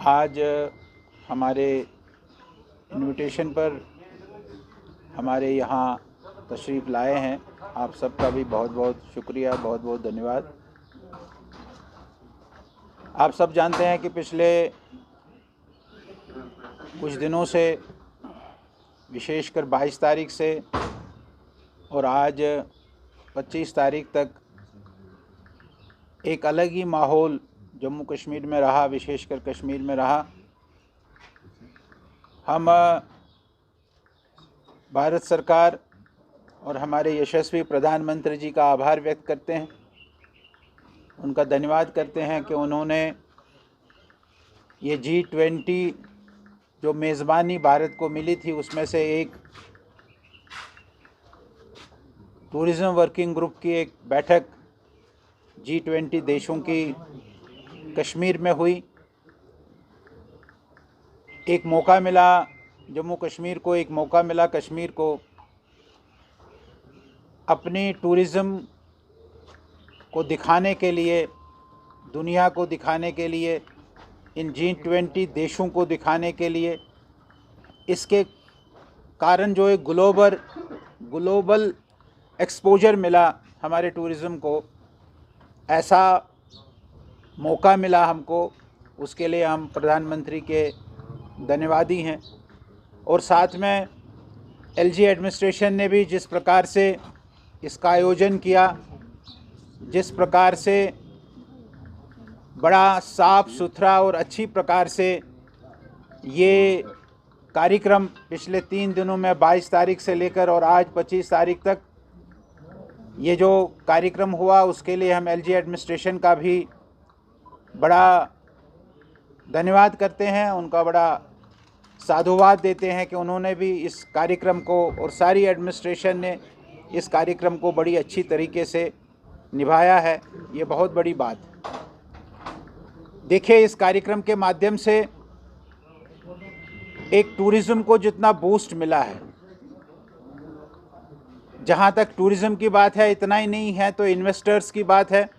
आज हमारे इनविटेशन पर हमारे यहाँ तशरीफ़ लाए हैं। आप सबका भी बहुत बहुत शुक्रिया, बहुत बहुत धन्यवाद। आप सब जानते हैं कि पिछले कुछ दिनों से, विशेषकर 22 तारीख से और आज 25 तारीख तक एक अलग ही माहौल जम्मू कश्मीर में रहा, विशेषकर कश्मीर में रहा। हम भारत सरकार और हमारे यशस्वी प्रधानमंत्री जी का आभार व्यक्त करते हैं, उनका धन्यवाद करते हैं कि उन्होंने ये G20 जो मेज़बानी भारत को मिली थी उसमें से एक टूरिज़्म वर्किंग ग्रुप की एक बैठक G20 देशों की कश्मीर में हुई। एक मौका मिला जम्मू कश्मीर को, एक मौका मिला कश्मीर को अपनी टूरिज़्म को दिखाने के लिए, दुनिया को दिखाने के लिए, इन G20 देशों को दिखाने के लिए। इसके कारण जो एक ग्लोबल एक्सपोजर मिला हमारे टूरिज़्म को, ऐसा मौका मिला हमको, उसके लिए हम प्रधानमंत्री के धन्यवादी हैं। और साथ में LG एडमिनिस्ट्रेशन ने भी जिस प्रकार से इसका आयोजन किया, जिस प्रकार से बड़ा साफ सुथरा और अच्छी प्रकार से ये कार्यक्रम पिछले 3 दिनों में 22 तारीख से लेकर और आज 25 तारीख तक ये जो कार्यक्रम हुआ, उसके लिए हम LG एडमिनिस्ट्रेशन का भी बड़ा धन्यवाद करते हैं, उनका बड़ा साधुवाद देते हैं कि उन्होंने भी इस कार्यक्रम को और सारी एडमिनिस्ट्रेशन ने इस कार्यक्रम को बड़ी अच्छी तरीके से निभाया है। ये बहुत बड़ी बात है। देखिए, इस कार्यक्रम के माध्यम से एक टूरिज़्म को जितना बूस्ट मिला है, जहाँ तक टूरिज़्म की बात है इतना ही नहीं है तो इन्वेस्टर्स की बात है।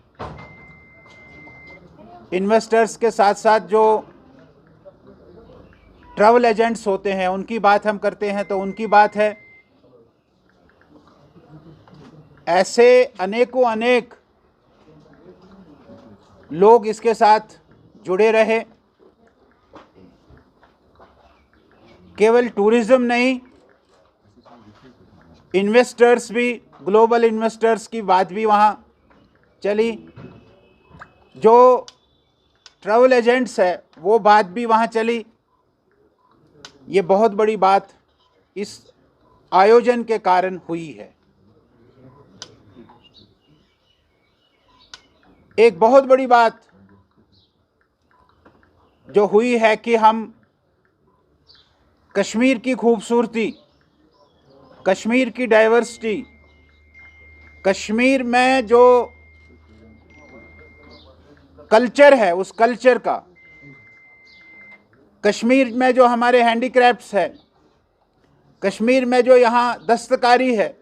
इन्वेस्टर्स के साथ साथ जो ट्रैवल एजेंट्स होते हैं उनकी बात हम करते हैं तो उनकी बात है। ऐसे अनेकों अनेक लोग इसके साथ जुड़े रहे। केवल टूरिज़्म नहीं, इन्वेस्टर्स भी, ग्लोबल इन्वेस्टर्स की बात भी वहाँ चली। जो ट्रैवल एजेंट्स है वो बात भी वहाँ चली। ये बहुत बड़ी बात इस आयोजन के कारण हुई है। एक बहुत बड़ी बात जो हुई है कि हम कश्मीर की खूबसूरती, कश्मीर की डाइवर्सिटी, कश्मीर में जो कल्चर है उस कल्चर का, कश्मीर में जो हमारे हैंडीक्राफ्ट्स है, कश्मीर में जो यहाँ दस्तकारी है,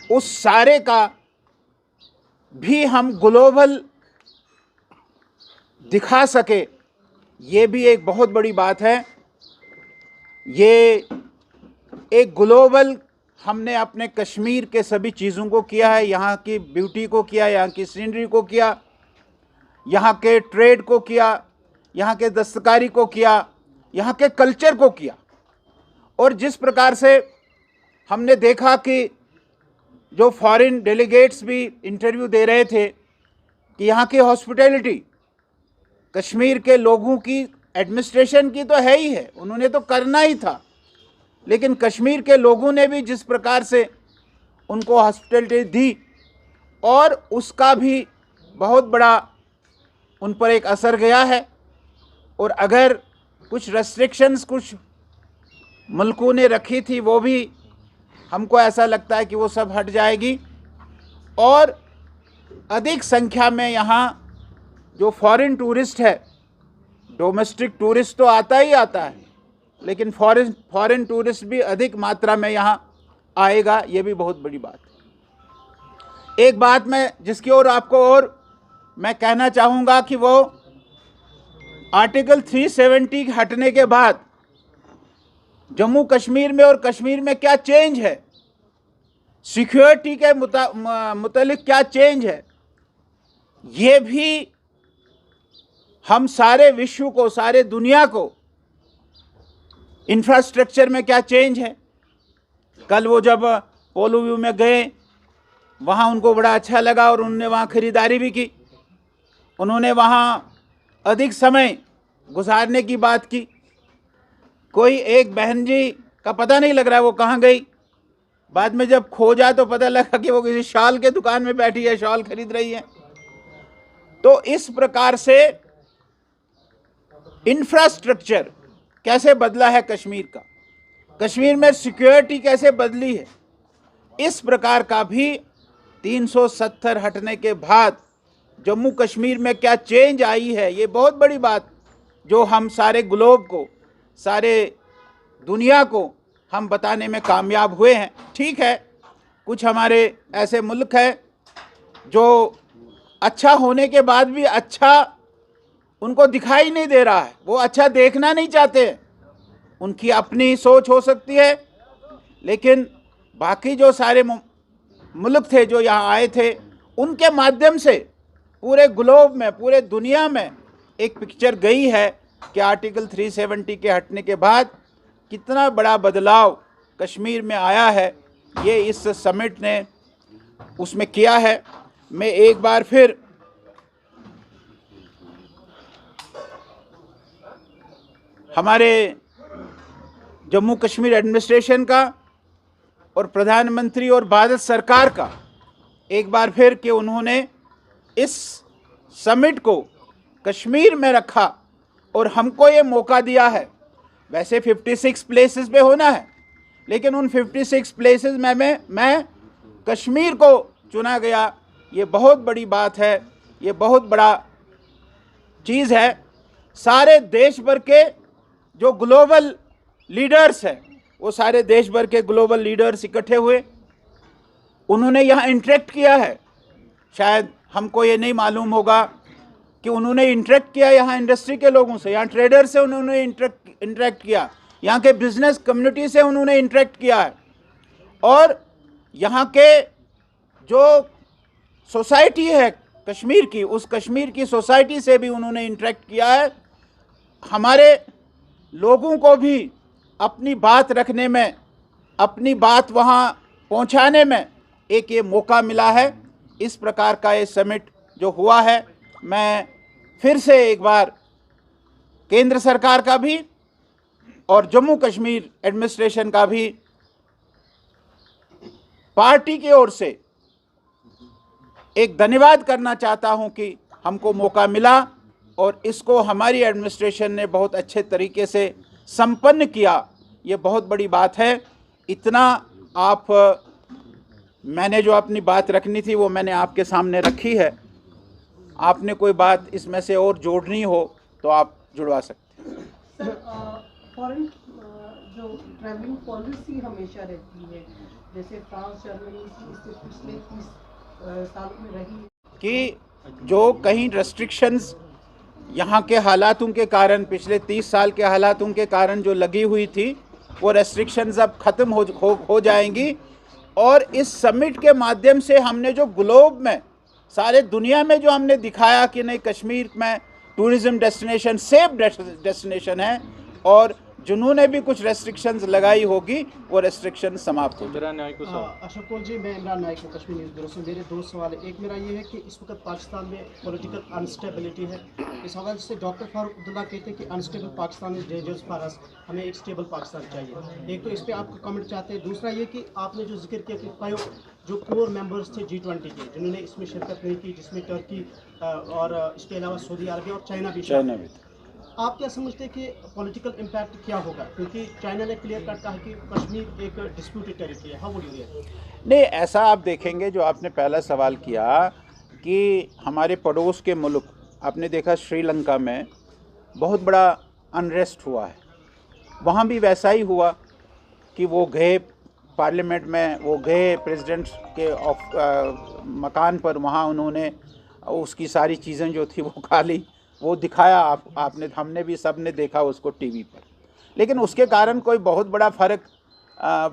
उस सारे का भी हम ग्लोबल दिखा सके, ये भी एक बहुत बड़ी बात है। ये एक ग्लोबल हमने अपने कश्मीर के सभी चीज़ों को किया है, यहाँ की ब्यूटी को किया, यहाँ की सीनरी को किया, यहाँ के ट्रेड को किया, यहाँ के दस्तकारी को किया, यहाँ के कल्चर को किया। और जिस प्रकार से हमने देखा कि जो फॉरेन डेलीगेट्स भी इंटरव्यू दे रहे थे कि यहाँ की हॉस्पिटैलिटी कश्मीर के लोगों की, एडमिनिस्ट्रेशन की तो है ही है, उन्होंने तो करना ही था, लेकिन कश्मीर के लोगों ने भी जिस प्रकार से उनको हॉस्पिटैलिटी दी और उसका भी बहुत बड़ा उन पर एक असर गया है। और अगर कुछ रेस्ट्रिक्शंस कुछ मुल्कों ने रखी थी वो भी हमको ऐसा लगता है कि वो सब हट जाएगी और अधिक संख्या में यहाँ जो फॉरेन टूरिस्ट है, डोमेस्टिक टूरिस्ट तो आता ही आता है, लेकिन फॉरेन टूरिस्ट भी अधिक मात्रा में यहाँ आएगा। ये भी बहुत बड़ी बात है। एक बात मैं जिसकी ओर आपको और मैं कहना चाहूँगा कि वो आर्टिकल 370 हटने के बाद जम्मू कश्मीर में और कश्मीर में क्या चेंज है, सिक्योरिटी के मुतालिक क्या चेंज है, ये भी हम सारे विश्व को, सारे दुनिया को, इंफ्रास्ट्रक्चर में क्या चेंज है। कल वो जब पोलो व्यू में गए, वहाँ उनको बड़ा अच्छा लगा और उन्होंने वहाँ खरीदारी भी की। उन्होंने वहाँ अधिक समय गुजारने की बात की। कोई एक बहन जी का पता नहीं लग रहा है वो कहाँ गई। बाद में जब खोजा तो पता लगा कि वो किसी शॉल के दुकान में बैठी है, शॉल खरीद रही है। तो इस प्रकार से इंफ्रास्ट्रक्चर कैसे बदला है कश्मीर का, कश्मीर में सिक्योरिटी कैसे बदली है, इस प्रकार का भी 370 हटने के बाद जम्मू कश्मीर में क्या चेंज आई है, ये बहुत बड़ी बात जो हम सारे ग्लोब को, सारे दुनिया को हम बताने में कामयाब हुए हैं। ठीक है, कुछ हमारे ऐसे मुल्क हैं जो अच्छा होने के बाद भी अच्छा उनको दिखाई नहीं दे रहा है, वो अच्छा देखना नहीं चाहते। उनकी अपनी सोच हो सकती है, लेकिन बाकी जो सारे मुल्क थे जो यहाँ आए थे, उनके माध्यम से पूरे ग्लोब में, पूरे दुनिया में एक पिक्चर गई है कि आर्टिकल 370 के हटने के बाद कितना बड़ा बदलाव कश्मीर में आया है। ये इस समिट ने उसमें किया है। मैं एक बार फिर हमारे जम्मू कश्मीर एडमिनिस्ट्रेशन का और प्रधानमंत्री और भारत सरकार का एक बार फिर कि उन्होंने इस समिट को कश्मीर में रखा और हमको ये मौका दिया है। वैसे 56 प्लेसेस पे होना है, लेकिन उन 56 प्लेसेस में मैं कश्मीर को चुना गया। ये बहुत बड़ी बात है, ये बहुत बड़ा चीज़ है। सारे देश भर के जो ग्लोबल लीडर्स हैं, वो सारे देश भर के ग्लोबल लीडर्स इकट्ठे हुए, उन्होंने यहाँ इंटरेक्ट किया है। शायद हमको ये नहीं मालूम होगा कि उन्होंने इंटरेक्ट किया यहाँ इंडस्ट्री के लोगों से, यहाँ ट्रेडर से उन्होंने इंटरेक्ट किया, यहाँ के बिजनेस कम्युनिटी से उन्होंने इंटरेक्ट किया है, और यहाँ के जो सोसाइटी है कश्मीर की, उस कश्मीर की सोसाइटी से भी उन्होंने इंटरेक्ट किया है। हमारे लोगों को भी अपनी बात रखने में, अपनी बात वहाँ पहुँचाने में एक ये मौका मिला है। इस प्रकार का ये समिट जो हुआ है, मैं फिर से एक बार केंद्र सरकार का भी और जम्मू कश्मीर एडमिनिस्ट्रेशन का भी पार्टी की ओर से एक धन्यवाद करना चाहता हूं कि हमको मौका मिला और इसको हमारी एडमिनिस्ट्रेशन ने बहुत अच्छे तरीके से संपन्न किया। ये बहुत बड़ी बात है। इतना मैंने जो अपनी बात रखनी थी वो मैंने आपके सामने रखी है। आपने कोई बात इसमें से और जोड़नी हो तो आप जुड़वा सकते हैं। सर, फॉरेन जो ट्रैवलिंग पॉलिसी हमेशा रहती है, जैसे फ्रांस, जर्मनी इससे पिछले 30 साल में रही, कि जो कहीं रेस्ट्रिक्शंस यहाँ के हालातों के कारण, पिछले 30 साल के हालातों के कारण जो लगी हुई थी, वो रेस्ट्रिक्शंस अब ख़त्म हो जाएंगी। और इस समिट के माध्यम से हमने जो ग्लोब में, सारे दुनिया में जो हमने दिखाया कि नहीं, कश्मीर में टूरिज़्म डेस्टिनेशन सेफ डेस्टिनेशन है, और जिन्होंने भी कुछ रेस्ट्रिक्शंस लगाई होगी वो रेस्ट्रिक्शन समाप्त हो जाए। अशोक जी, मैं इमरान नाइक हूँ कश्मीर न्यूज़ ब्यूरो से। मेरे 2 सवाल है। एक मेरा ये है कि इस वक्त पाकिस्तान में पॉलिटिकल अनस्टेबिलिटी है। इस हवाले से डॉक्टर फारूक अब्दुल्ला कहते हैं कि unstable Pakistan is dangerous for us, हमें एक स्टेबल पाकिस्तान चाहिए। एक तो इस पर आपका कमेंट चाहते हैं। दूसरा ये कि आपने जो जिक्र किया कि 5 जो कोर मेंबर्स थे G20 के, जिन्होंने इसमें शिरकत नहीं की, जिसमें टर्की और इसके अलावा सऊदी अरबिया और चाइना भी था, आप क्या समझते हैं कि पॉलिटिकल इम्पैक्ट क्या होगा? क्योंकि चाइना ने क्लियर कट कहा कि कश्मीर एक डिस्प्यूटेड टेरिटरी है। How would you react? नहीं, ऐसा आप देखेंगे, जो आपने पहला सवाल किया कि हमारे पड़ोस के मुल्क, आपने देखा श्रीलंका में बहुत बड़ा अनरेस्ट हुआ है। वहाँ भी वैसा ही हुआ कि वो गए पार्लियामेंट में, वो गए प्रेसिडेंट के मकान पर, वहाँ उन्होंने उसकी सारी चीज़ें जो थी वो खा ली, वो दिखाया आपने, हमने भी सबने देखा उसको टीवी पर। लेकिन उसके कारण कोई बहुत बड़ा फ़र्क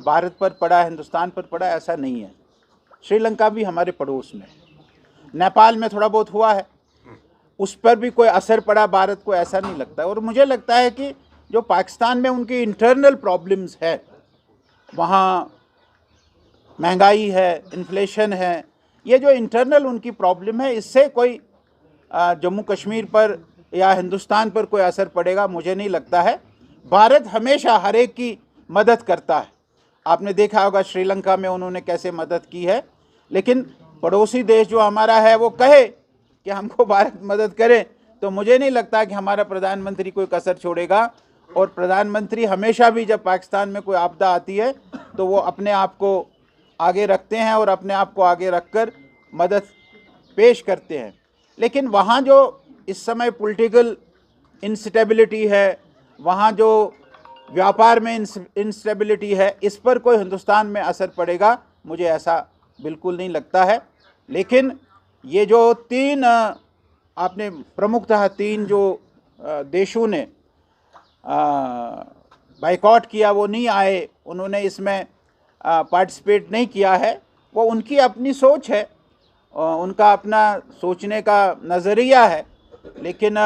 भारत पर पड़ा, हिंदुस्तान पर पड़ा, ऐसा नहीं है। श्रीलंका भी हमारे पड़ोस में, नेपाल में थोड़ा बहुत हुआ है, उस पर भी कोई असर पड़ा भारत को, ऐसा नहीं लगता। और मुझे लगता है कि जो पाकिस्तान में उनकी इंटरनल प्रॉब्लम्स है, वहाँ महंगाई है, इन्फ्लेशन है, ये जो इंटरनल उनकी प्रॉब्लम है, इससे कोई जम्मू कश्मीर पर या हिंदुस्तान पर कोई असर पड़ेगा मुझे नहीं लगता है। भारत हमेशा हर एक की मदद करता है, आपने देखा होगा श्रीलंका में उन्होंने कैसे मदद की है। लेकिन पड़ोसी देश जो हमारा है वो कहे कि हमको भारत मदद करे, तो मुझे नहीं लगता कि हमारा प्रधानमंत्री कोई कसर छोड़ेगा। और प्रधानमंत्री हमेशा भी जब पाकिस्तान में कोई आपदा आती है तो वो अपने आप को आगे रखते हैं और अपने आप को आगे रखकर मदद पेश करते हैं। लेकिन वहाँ जो इस समय पॉलिटिकल इंस्टेबिलिटी है, वहाँ जो व्यापार में इंस्टेबिलिटी है, इस पर कोई हिंदुस्तान में असर पड़ेगा मुझे ऐसा बिल्कुल नहीं लगता है। लेकिन ये जो तीन आपने प्रमुखतः तीन जो देशों ने बाइकॉट किया, वो नहीं आए, उन्होंने इसमें पार्टिसिपेट नहीं किया है, वो उनकी अपनी सोच है, उनका अपना सोचने का नज़रिया है। लेकिन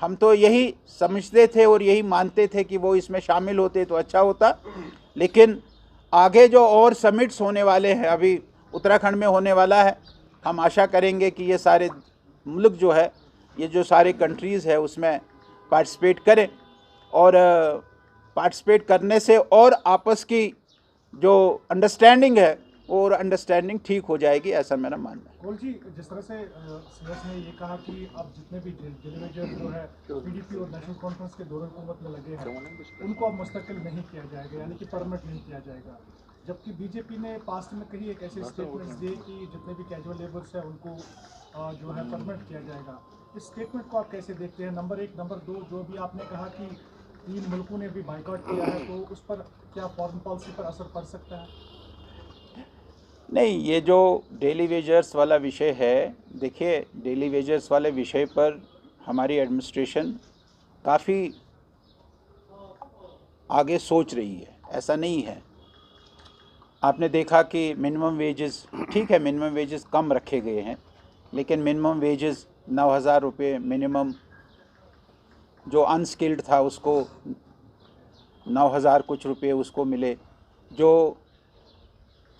हम तो यही समझते थे और यही मानते थे कि वो इसमें शामिल होते तो अच्छा होता। लेकिन आगे जो और समिट्स होने वाले हैं, अभी उत्तराखंड में होने वाला है, हम आशा करेंगे कि ये सारे मुल्क जो है, ये जो सारे कंट्रीज़ है उसमें पार्टिसिपेट करें, और पार्टिसिपेट करने से और आपस की जो अंडरस्टैंडिंग है और अंडरस्टैंडिंग ठीक हो जाएगी, ऐसा मेरा मानना है। कोल जी, जिस तरह से सीएस ने ये कहा कि अब जितने भी डेलीवेटर जो है पीडीपी और नेशनल कॉन्फ्रेंस के दौर हुकूमत में लगे हैं, उनको अब मुस्तकिल नहीं किया जाएगा, यानी कि परमिट नहीं किया जाएगा। जबकि बीजेपी ने पास्ट में कही एक ऐसे स्टेटमेंट्स दिए कि जितने भी कैजुअल लेबर्स हैं उनको जो है परमिट किया जाएगा। इस स्टेटमेंट को आप कैसे देखते हैं? नंबर एक। नंबर दो, जो भी आपने कहा कि 3 मुल्कों ने भी बाइकआउट किया है, तो उस पर क्या फॉरेन पॉलिसी पर असर पड़ सकता है? नहीं, ये जो डेली वेजर्स वाला विषय है, देखिए डेली वेजर्स वाले विषय पर हमारी एडमिनिस्ट्रेशन काफ़ी आगे सोच रही है, ऐसा नहीं है। आपने देखा कि मिनिमम वेजेस, ठीक है मिनिमम वेजेस कम रखे गए हैं, लेकिन मिनिमम वेजेस 9,000 रुपये मिनिमम, जो अनस्किल्ड था उसको 9,000 कुछ रुपये उसको मिले, जो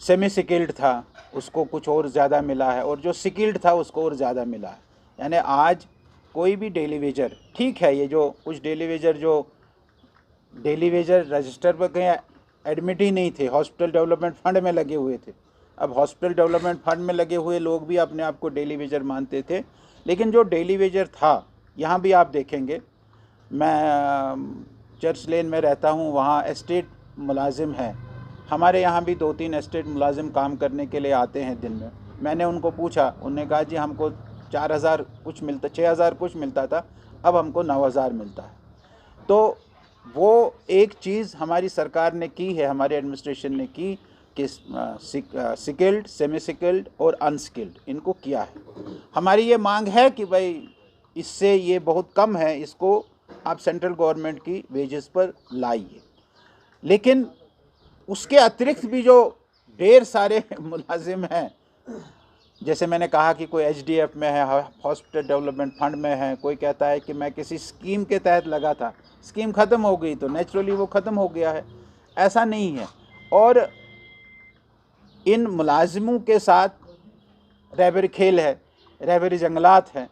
सेमी स्किल्ड था उसको कुछ और ज़्यादा मिला है, और जो स्किल्ड था उसको और ज़्यादा मिला है। यानी आज कोई भी डेली वेजर, ठीक है ये जो कुछ डेली वेजर जो डेली वेजर रजिस्टर पर कहीं एडमिट ही नहीं थे, हॉस्पिटल डेवलपमेंट फंड में लगे हुए थे। अब हॉस्पिटल डेवलपमेंट फंड में लगे हुए लोग भी अपने आप को डेली वेजर मानते थे। लेकिन जो डेली वेजर था, यहाँ भी आप देखेंगे, मैं चर्च लेन में रहता हूँ, वहाँ एस्टेट मुलाजिम हैं, हमारे यहाँ भी 2-3 एस्टेट मुलाजिम काम करने के लिए आते हैं दिन में। मैंने उनको पूछा, उन्होंने कहा जी हमको 4,000 कुछ मिलता, 6,000 कुछ मिलता था, अब हमको 9,000 मिलता है। तो वो एक चीज़ हमारी सरकार ने की है, हमारे एडमिनिस्ट्रेशन ने की कि स्किल्ड, सेमी स्किल्ड और अनस्किल्ड इनको किया है। हमारी ये मांग है कि भाई इससे ये बहुत कम है, इसको आप सेंट्रल गवर्नमेंट की वेजेस पर लाइए। लेकिन उसके अतिरिक्त भी जो ढेर सारे मुलाजिम हैं, जैसे मैंने कहा कि कोई एचडीएफ में है, हॉस्पिटल डेवलपमेंट फंड में है, कोई कहता है कि मैं किसी स्कीम के तहत लगा था, स्कीम ख़त्म हो गई तो नेचुरली वो ख़त्म हो गया है, ऐसा नहीं है। और इन मुलाजिमों के साथ रहबरी खेल है, रहबरी जंगलात हैं,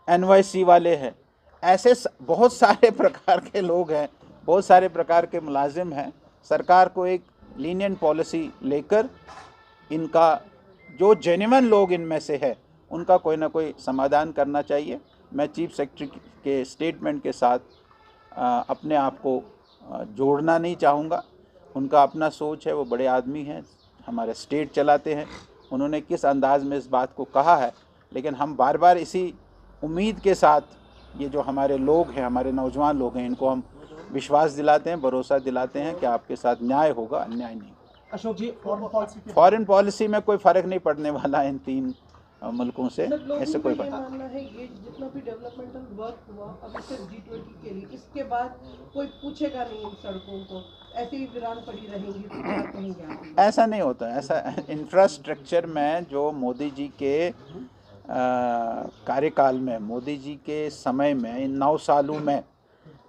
एनवाईसी वाले हैं, ऐसे बहुत सारे प्रकार के लोग हैं, बहुत सारे प्रकार के मुलाजिम हैं। सरकार को एक लीनियंट पॉलिसी लेकर इनका जो जेन्युइन लोग इनमें से है उनका कोई ना कोई समाधान करना चाहिए। मैं चीफ सेक्रेटरी के स्टेटमेंट के साथ अपने आप को जोड़ना नहीं चाहूँगा। उनका अपना सोच है, वो बड़े आदमी हैं, हमारे स्टेट चलाते हैं, उन्होंने किस अंदाज में इस बात को कहा है। लेकिन हम बार बार इसी उम्मीद के साथ ये जो हमारे लोग हैं, हमारे नौजवान लोग हैं, इनको हम विश्वास दिलाते हैं, भरोसा दिलाते हैं कि आपके साथ न्याय होगा, अन्याय नहीं। अशोक जी, फॉरेन पॉलिसी फॉरेन पॉलिसी में कोई फ़र्क नहीं पड़ने वाला इन 3 मुल्कों से, लोगों इससे का कोई ये पता। मानना है ये जितना भी डेवलपमेंटल वर्क हुआ अभी सिर्फ G20 के लिए, इसके बाद कोई पूछेगा नहीं इन सड़कों को, ऐसे ही वीरान पड़ी रहेंगी, तो क्या कहेंगे आप? ऐसा नहीं होता। ऐसा इंफ्रास्ट्रक्चर में जो मोदी जी के कार्यकाल में, मोदी जी के समय में, इन 9 सालों में,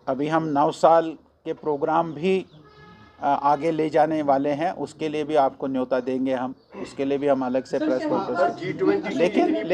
अभी हम 9 साल के प्रोग्राम भी आगे ले जाने वाले हैं, उसके लिए भी आपको न्योता देंगे हम, उसके लिए भी हम अलग से प्रेस कॉन्फ्रेंस, लेकिन